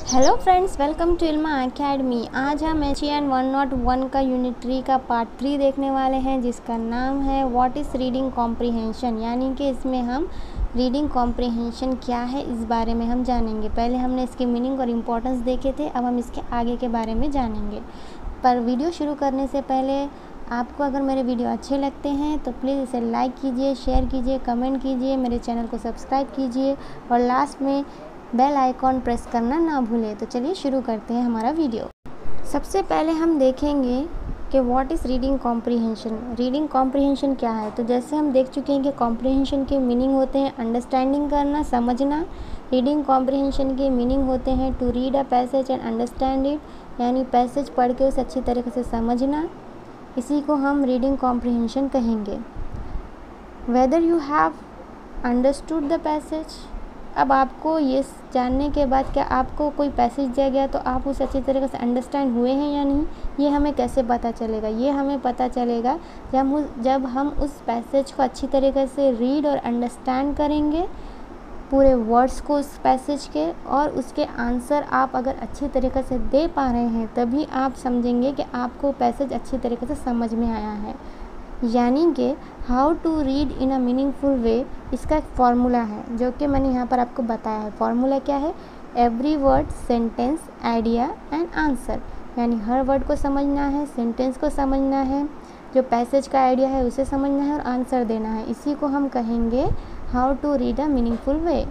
Hello friends, welcome to Ilma academy. आज हम HN 101 का यूनिट 3 का पार्ट 3 देखने वाले हैं, जिसका नाम है व्हाट इज़ रीडिंग कॉम्प्रिहेंशन। यानी कि इसमें हम रीडिंग कॉम्प्रिहेंशन क्या है इस बारे में हम जानेंगे। पहले हमने इसके मीनिंग और इम्पोर्टेंस देखे थे, अब हम इसके आगे के बारे में जानेंगे। पर वीडियो शुरू करने से पहले आपको अगर मेरे वीडियो अच्छे लगते हैं तो प्लीज़ इसे लाइक कीजिए, शेयर कीजिए, कमेंट कीजिए, मेरे चैनल को सब्सक्राइब कीजिए और लास्ट में बेल आइकॉन प्रेस करना ना भूलें। तो चलिए शुरू करते हैं हमारा वीडियो। सबसे पहले हम देखेंगे कि what is reading comprehension. Reading comprehension क्या है? तो जैसे हम देख चुके हैं कि कॉम्प्रिहेंशन के मीनिंग होते हैं अंडरस्टैंडिंग करना, समझना। रीडिंग कॉम्प्रिहेंशन के मीनिंग होते हैं to read a passage and understand it, यानी पैसेज पढ़ के उसे अच्छी तरीके से समझना। इसी को हम रीडिंग कॉम्प्रिहेंशन कहेंगे। Whether you have understood the passage. अब आपको ये जानने के बाद क्या आपको कोई पैसेज दिया गया तो आप उसे अच्छी तरीके से अंडरस्टैंड हुए हैं या नहीं, ये हमें कैसे पता चलेगा? ये हमें पता चलेगा जब हम उस पैसेज को अच्छी तरीके से रीड और अंडरस्टैंड करेंगे, पूरे वर्ड्स को उस पैसेज के, और उसके आंसर आप अगर अच्छी तरीके से दे पा रहे हैं तभी आप समझेंगे कि आपको पैसेज अच्छी तरीके से समझ में आया है। यानी कि how to read in a meaningful way, इसका एक फार्मूला है जो कि मैंने यहाँ पर आपको बताया है। फार्मूला क्या है? Every word, sentence, idea and answer. यानी हर वर्ड को समझना है, सेंटेंस को समझना है, जो पैसेज का आइडिया है उसे समझना है और आंसर देना है। इसी को हम कहेंगे how to read a meaningful way.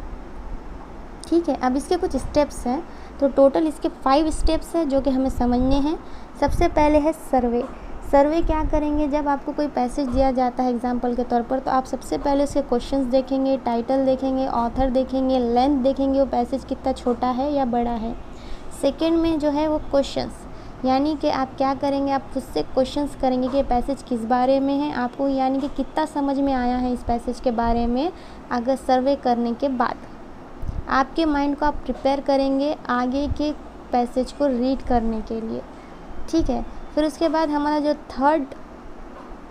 ठीक है, अब इसके कुछ स्टेप्स हैं। तो टोटल इसके 5 स्टेप्स हैं जो कि हमें समझने हैं। सबसे पहले है सर्वे। सर्वे क्या करेंगे? जब आपको कोई पैसेज दिया जाता है एग्जाम्पल के तौर पर, तो आप सबसे पहले उसके क्वेश्चंस देखेंगे, टाइटल देखेंगे, ऑथर देखेंगे, लेंथ देखेंगे, वो पैसेज कितना छोटा है या बड़ा है। सेकंड में जो है वो क्वेश्चंस, यानी कि आप क्या करेंगे, आप खुद से क्वेश्चंस करेंगे कि पैसेज किस बारे में है, आपको यानी कि कितना समझ में आया है इस पैसेज के बारे में। अगर सर्वे करने के बाद आपके माइंड को आप प्रिपेयर करेंगे आगे के पैसेज को रीड करने के लिए। ठीक है, फिर उसके बाद हमारा जो थर्ड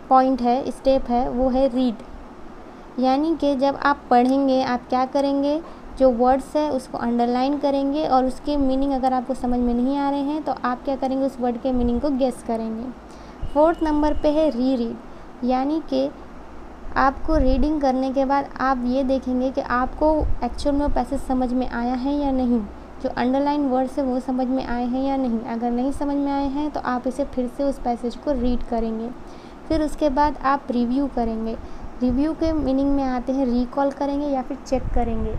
पॉइंट है, स्टेप है, वो है रीड। यानी कि जब आप पढ़ेंगे आप क्या करेंगे, जो वर्ड्स है उसको अंडरलाइन करेंगे और उसके मीनिंग अगर आपको समझ में नहीं आ रहे हैं तो आप क्या करेंगे, उस वर्ड के मीनिंग को गेस करेंगे। फोर्थ नंबर पे है री रीड। यानी कि आपको रीडिंग करने के बाद आप ये देखेंगे कि आपको एक्चुअल में पैसेज समझ में आया है या नहीं, जो अंडरलाइन वर्ड्स है वो समझ में आए हैं या नहीं। अगर नहीं समझ में आए हैं तो आप इसे फिर से उस पैसेज को रीड करेंगे। फिर उसके बाद आप रिव्यू करेंगे। रिव्यू के मीनिंग में आते हैं रिकॉल करेंगे या फिर चेक करेंगे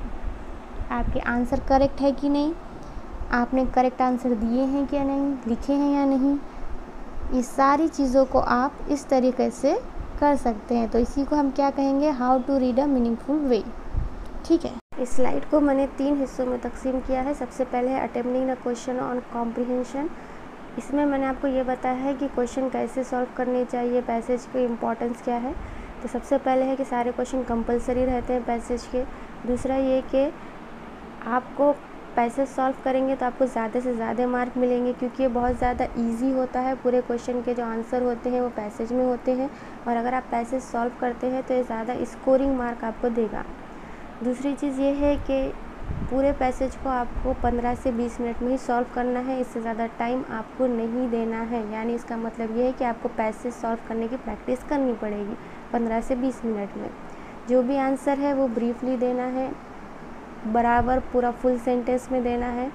आपके आंसर करेक्ट है कि नहीं, आपने करेक्ट आंसर दिए हैं क्या नहीं, लिखे हैं या नहीं। ये सारी चीज़ों को आप इस तरीके से कर सकते हैं। तो इसी को हम क्या कहेंगे, how to read a meaningful way. ठीक है, इस स्लाइड को मैंने 3 हिस्सों में तकसीम किया है। सबसे पहले है attempting the question on comprehension. इसमें मैंने आपको ये बताया है कि क्वेश्चन कैसे सॉल्व करने चाहिए, पैसेज की इम्पोर्टेंस क्या है। तो सबसे पहले है कि सारे क्वेश्चन कंपलसरी रहते हैं पैसेज के। दूसरा ये कि आपको पैसेज सॉल्व करेंगे तो आपको ज़्यादा से ज़्यादा मार्क मिलेंगे, क्योंकि ये बहुत ज़्यादा ईजी होता है। पूरे क्वेश्चन के जो आंसर होते हैं वो पैसेज में होते हैं, और अगर आप पैसेज सॉल्व करते हैं तो ये ज़्यादा स्कोरिंग मार्क आपको देगा। दूसरी चीज़ ये है कि पूरे पैसेज को आपको 15 से 20 मिनट में ही सॉल्व करना है, इससे ज़्यादा टाइम आपको नहीं देना है। यानी इसका मतलब ये है कि आपको पैसेज सॉल्व करने की प्रैक्टिस करनी पड़ेगी 15 से 20 मिनट में। जो भी आंसर है वो ब्रीफली देना है, बराबर पूरा फुल सेंटेंस में देना है।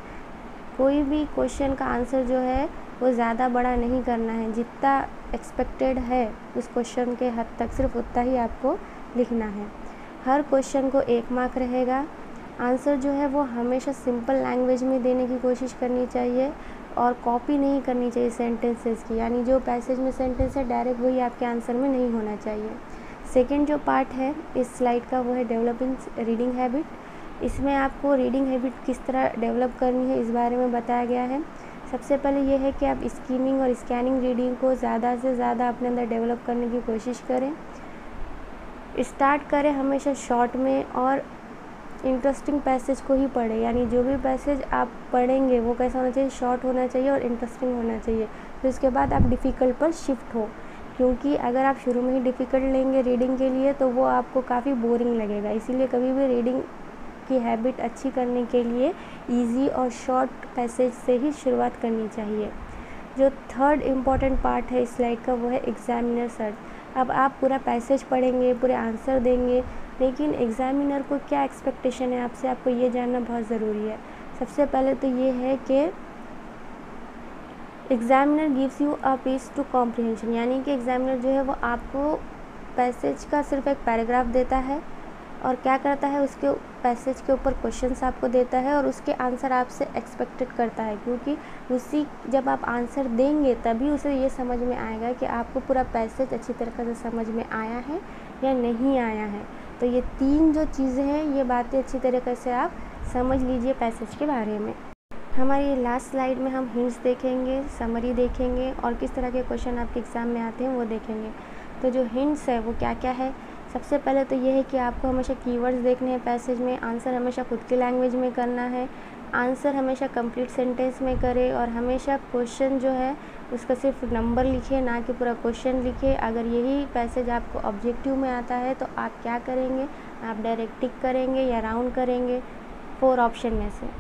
कोई भी क्वेश्चन का आंसर जो है वो ज़्यादा बड़ा नहीं करना है, जितना एक्सपेक्टेड है उस क्वेश्चन के हद तक सिर्फ उतना ही आपको लिखना है। हर क्वेश्चन को 1 मार्क रहेगा। आंसर जो है वो हमेशा सिंपल लैंग्वेज में देने की कोशिश करनी चाहिए और कॉपी नहीं करनी चाहिए सेंटेंसेस की। यानी जो पैसेज में सेंटेंस है डायरेक्ट वही आपके आंसर में नहीं होना चाहिए। सेकंड जो पार्ट है इस स्लाइड का वो है डेवलपिंग रीडिंग हैबिट। इसमें आपको रीडिंग हैबिट किस तरह डेवलप करनी है इस बारे में बताया गया है। सबसे पहले ये है कि आप स्कीमिंग और स्कैनिंग रीडिंग को ज़्यादा से ज़्यादा अपने अंदर डेवलप करने की कोशिश करें। स्टार्ट करें हमेशा शॉर्ट में और इंटरेस्टिंग पैसेज को ही पढ़ें। यानी जो भी पैसेज आप पढ़ेंगे वो कैसा होना चाहिए, शॉर्ट होना चाहिए और इंटरेस्टिंग होना चाहिए। फिर उसके बाद आप डिफ़िकल्ट पर शिफ्ट हो, क्योंकि अगर आप शुरू में ही डिफ़िकल्ट लेंगे रीडिंग के लिए तो वो आपको काफ़ी बोरिंग लगेगा। इसीलिए कभी भी रीडिंग आपकी हैबिट अच्छी करने के लिए इजी और शॉर्ट पैसेज से ही शुरुआत करनी चाहिए। जो थर्ड इम्पॉर्टेंट पार्ट है इस स्लाइड का वो है एग्जामिनर सर्च। अब आप पूरा पैसेज पढ़ेंगे, पूरे आंसर देंगे, लेकिन एग्जामिनर को क्या एक्सपेक्टेशन है आपसे, आपको ये जानना बहुत ज़रूरी है। सबसे पहले तो ये है कि examiner gives you a piece to comprehension, यानी कि एग्जामिनर जो है वो आपको पैसेज का सिर्फ एक पैराग्राफ देता है और क्या करता है, उसके पैसेज के ऊपर क्वेश्चंस आपको देता है और उसके आंसर आपसे एक्सपेक्टेड करता है, क्योंकि उसी जब आप आंसर देंगे तभी उसे ये समझ में आएगा कि आपको पूरा पैसेज अच्छी तरीके से समझ में आया है या नहीं आया है। तो ये तीन जो चीज़ें हैं, ये बातें अच्छी तरीके से आप समझ लीजिए पैसेज के बारे में। हमारी लास्ट स्लाइड में हम हिंट्स देखेंगे, समरी देखेंगे और किस तरह के क्वेश्चन आपके एग्ज़ाम में आते हैं वो देखेंगे। तो जो हिंट्स है वो क्या क्या है, सबसे पहले तो ये है कि आपको हमेशा कीवर्ड्स देखने हैं पैसेज में, आंसर हमेशा खुद की लैंग्वेज में करना है, आंसर हमेशा कंप्लीट सेंटेंस में करें और हमेशा क्वेश्चन जो है उसका सिर्फ नंबर लिखे, ना कि पूरा क्वेश्चन लिखे। अगर यही पैसेज आपको ऑब्जेक्टिव में आता है तो आप क्या करेंगे, आप डायरेक्ट टिक करेंगे या राउंड करेंगे 4 ऑप्शन में से।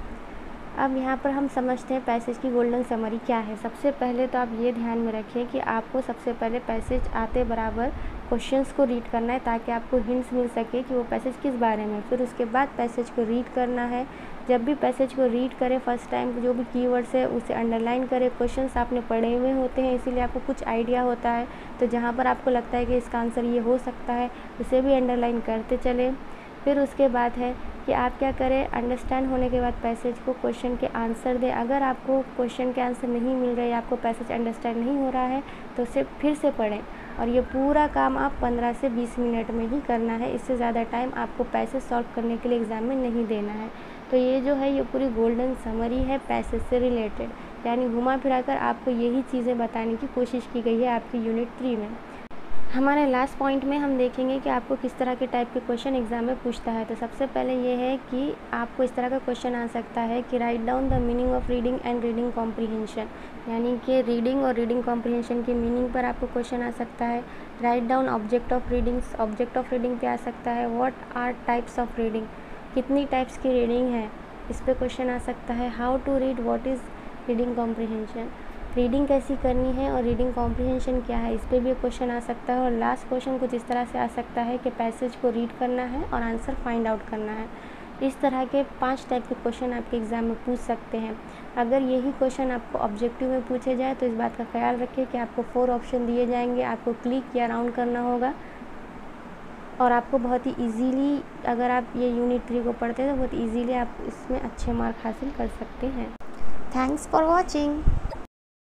अब यहाँ पर हम समझते हैं पैसेज की गोल्डन समरी क्या है। सबसे पहले तो आप ये ध्यान में रखें कि आपको सबसे पहले पैसेज आते बराबर क्वेश्चंस को रीड करना है ताकि आपको हिंट्स मिल सके कि वो पैसेज किस बारे में। फिर उसके बाद पैसेज को रीड करना है। जब भी पैसेज को रीड करें फर्स्ट टाइम जो भी कीवर्ड्स है उसे अंडरलाइन करें। क्वेश्चंस आपने पढ़े हुए होते हैं इसीलिए आपको कुछ आइडिया होता है, तो जहाँ पर आपको लगता है कि इसका आंसर ये हो सकता है उसे भी अंडरलाइन करते चलें। फिर उसके बाद है कि आप क्या करें, अंडरस्टैंड होने के बाद पैसेज को क्वेश्चन के आंसर दें। अगर आपको क्वेश्चन के आंसर नहीं मिल रहे या आपको पैसेज अंडरस्टैंड नहीं हो रहा है तो उसे फिर से पढ़ें और ये पूरा काम आप 15 से 20 मिनट में ही करना है। इससे ज़्यादा टाइम आपको पैसेज सॉल्व करने के लिए एग्ज़ाम में नहीं देना है। तो ये जो है ये पूरी गोल्डन समरी है पैसेज से रिलेटेड, यानी घुमा फिरा कर आपको यही चीज़ें बताने की कोशिश की गई है आपकी यूनिट 3 में। हमारे लास्ट पॉइंट में हम देखेंगे कि आपको किस तरह के टाइप के क्वेश्चन एग्ज़ाम में पूछता है। तो सबसे पहले ये है कि आपको इस तरह का क्वेश्चन आ सकता है कि write down the meaning of reading and reading comprehension, यानी कि रीडिंग और रीडिंग कॉम्प्रिहेंशन की मीनिंग पर आपको क्वेश्चन आ सकता है। Write down object of readings, object of reading पे आ सकता है। What are types of reading, कितनी टाइप्स की रीडिंग है, इस पर क्वेश्चन आ सकता है। How to read, what is reading comprehension, reading कैसी करनी है और रीडिंग कॉम्प्रिहेंशन क्या है, इस पर भी क्वेश्चन आ सकता है। और लास्ट क्वेश्चन कुछ इस तरह से आ सकता है कि पैसेज को रीड करना है और आंसर फाइंड आउट करना है। इस तरह के 5 टाइप के क्वेश्चन आपके एग्ज़ाम में पूछ सकते हैं। अगर यही क्वेश्चन आपको ऑब्जेक्टिव में पूछे जाए तो इस बात का ख्याल रखें कि आपको 4 ऑप्शन दिए जाएंगे, आपको क्लिक या राउंड करना होगा और आपको बहुत ही ईजीली, अगर आप ये यूनिट 3 को पढ़ते हैं तो बहुत ईजीली आप इसमें अच्छे मार्क हासिल कर सकते हैं। Thanks for watching.